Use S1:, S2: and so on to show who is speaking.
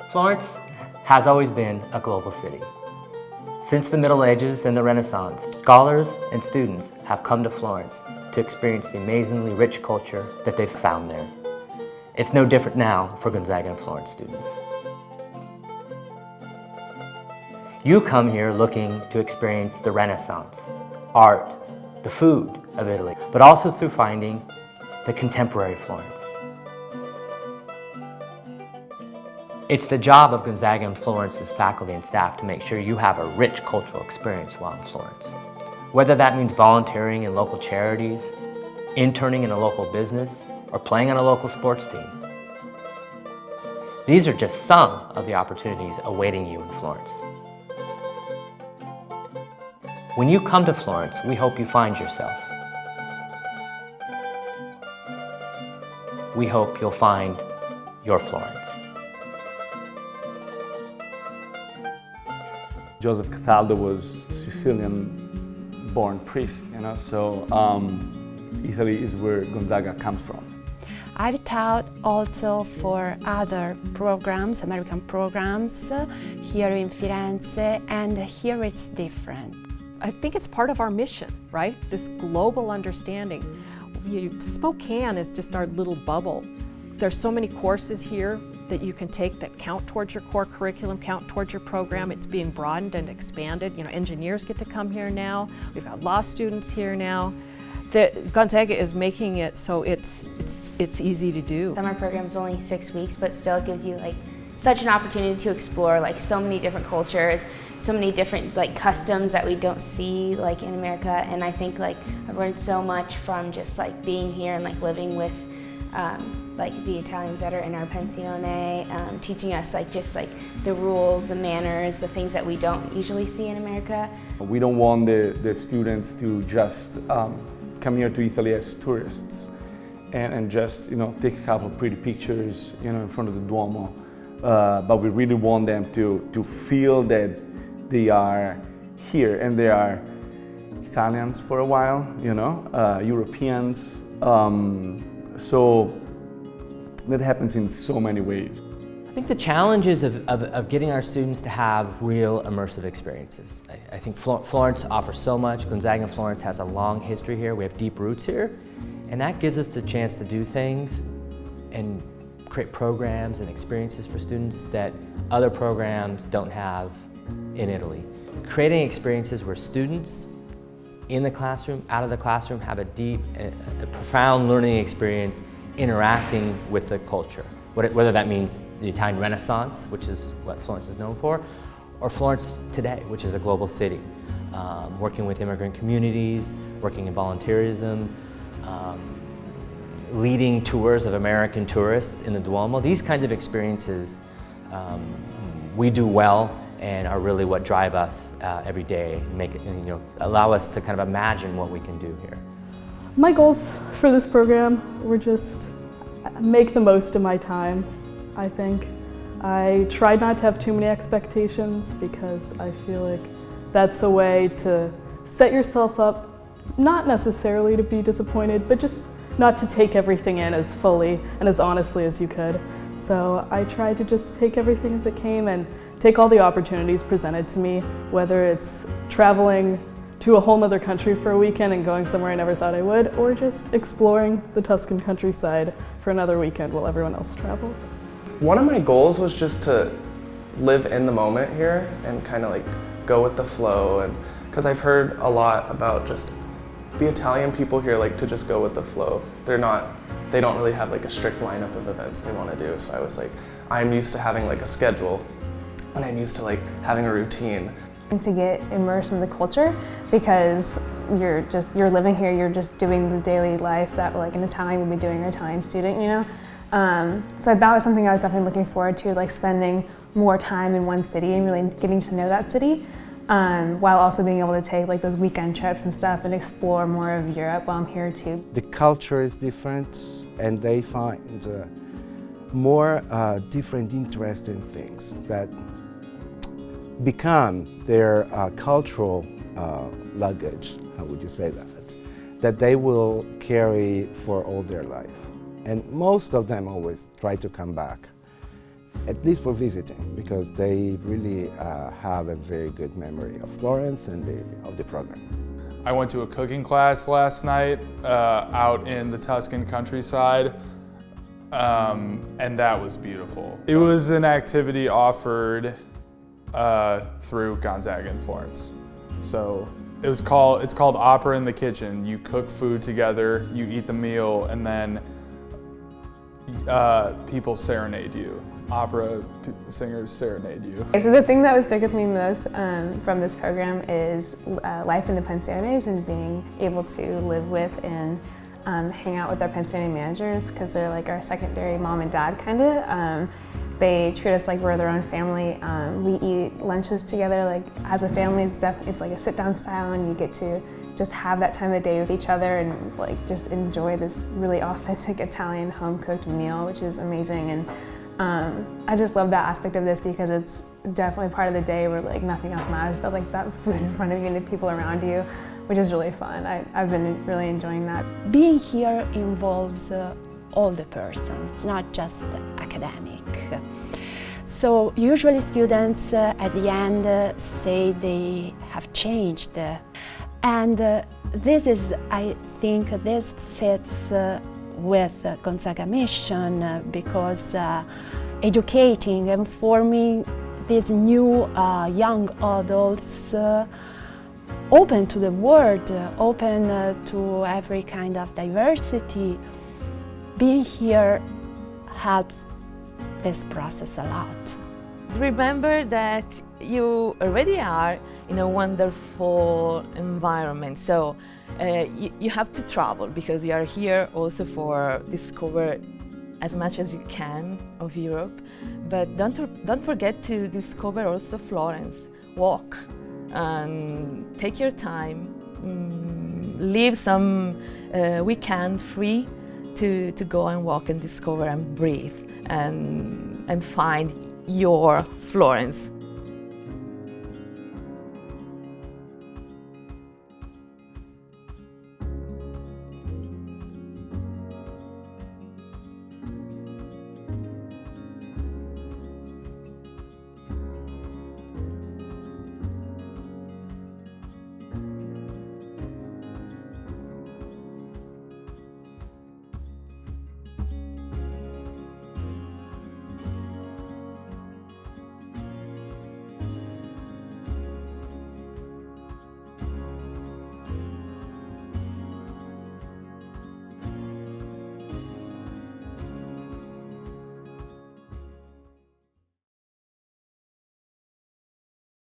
S1: Florence has always been a global city. Since the Middle Ages and the Renaissance, scholars and students have come to Florence to experience the amazingly rich culture that they've found there. It's no different now for Gonzaga and Florence students. You come here looking to experience the Renaissance, art, the food of Italy, but also through finding the contemporary Florence. It's the job of Gonzaga and Florence's faculty and staff to make sure you have a rich cultural experience while in Florence. Whether that means volunteering in local charities, interning in a local business, or playing on a local sports team. These are just some of the opportunities awaiting you in Florence. When you come to Florence, we hope you find yourself. We hope you'll find your Florence.
S2: Joseph Cataldo was Sicilian-born priest, so Italy is where Gonzaga comes from.
S3: I've taught also for other programs, American programs, here in Firenze, and here it's different.
S4: I think it's part of our mission, right? This global understanding. Spokane is just our little bubble. There's so many courses here that you can take that count towards your core curriculum, count towards your program. It's being broadened and expanded. Engineers get to come here now. We've got law students here now. Gonzaga is making it so it's easy to do.
S5: Summer program is only 6 weeks, but still gives you such an opportunity to explore so many different cultures, so many different customs that we don't see in America. And I think I've learned so much from just being here and living with the Italians that are in our pensione, teaching us the rules, the manners, the things that we don't usually see in America.
S2: We don't want the students to just come here to Italy as tourists and just take a couple of pretty pictures in front of the Duomo, but we really want them to feel that they are here and they are Italians for a while, Europeans. So that happens in so many ways.
S1: I think the challenges of getting our students to have real immersive experiences. I think Florence offers so much. Gonzaga and Florence has a long history here. We have deep roots here. And that gives us the chance to do things and create programs and experiences for students that other programs don't have in Italy. Creating experiences where students in the classroom, out of the classroom, have a deep, a profound learning experience interacting with the culture. Whether that means the Italian Renaissance, which is what Florence is known for, or Florence today, which is a global city. Working with immigrant communities, working in volunteerism, leading tours of American tourists in the Duomo. These kinds of experiences we do well and are really what drive us every day, allow us to kind of imagine what we can do here.
S6: My goals for this program were just make the most of my time, I think. I tried not to have too many expectations because I feel like that's a way to set yourself up, not necessarily to be disappointed, but just not to take everything in as fully and as honestly as you could. So I tried to just take everything as it came and take all the opportunities presented to me, whether it's traveling to a whole nother country for a weekend and going somewhere I never thought I would, or just exploring the Tuscan countryside for another weekend while everyone else travels.
S7: One of my goals was just to live in the moment here and kind of go with the flow, and because I've heard a lot about just the Italian people here to just go with the flow. They don't really have a strict lineup of events they want to do. So I was I'm used to having a schedule, and I'm used to having a routine.
S8: To get immersed in the culture, because you're living here, you're just doing the daily life that an Italian would be doing, an Italian student, So that was something I was definitely looking forward to, spending more time in one city and really getting to know that city, while also being able to take those weekend trips and stuff and explore more of Europe while I'm here too.
S9: The culture is different, and they find more different interesting things that become their cultural luggage, how would you say that they will carry for all their life. And most of them always try to come back. at least for visiting, because they really have a very good memory of Florence and of the program.
S10: I went to a cooking class last night out in the Tuscan countryside, and that was beautiful. It was an activity offered through Gonzaga in Florence. So it's called Opera in the Kitchen. You cook food together, you eat the meal, and then people serenade you. Opera singers serenade you.
S8: Okay, so the thing that would stick with me most from this program is life in the pensiones and being able to live with and hang out with our pensione managers, because they're like our secondary mom and dad kind of. They treat us like we're their own family. We eat lunches together like as a family. It's like a sit-down style, and you get to just have that time of day with each other and like just enjoy this really authentic Italian home-cooked meal, which is amazing. And I just love that aspect of this, because it's definitely part of the day where like nothing else matters but like that food in front of you and the people around you, which is really fun. I've been really enjoying that.
S3: Being here involves all the person, it's not just academic. So usually students at the end say they have changed, and this is, I think, this fits with Gonzaga mission, because educating and forming these new young adults open to the world, open to every kind of diversity. Being here helps this process a lot.
S11: Remember that you already are in a wonderful environment, so you have to travel, because you are here also for discover as much as you can of Europe, but don't forget to discover also Florence. Walk and take your time, leave some weekend free to go and walk and discover and breathe and find your Florence.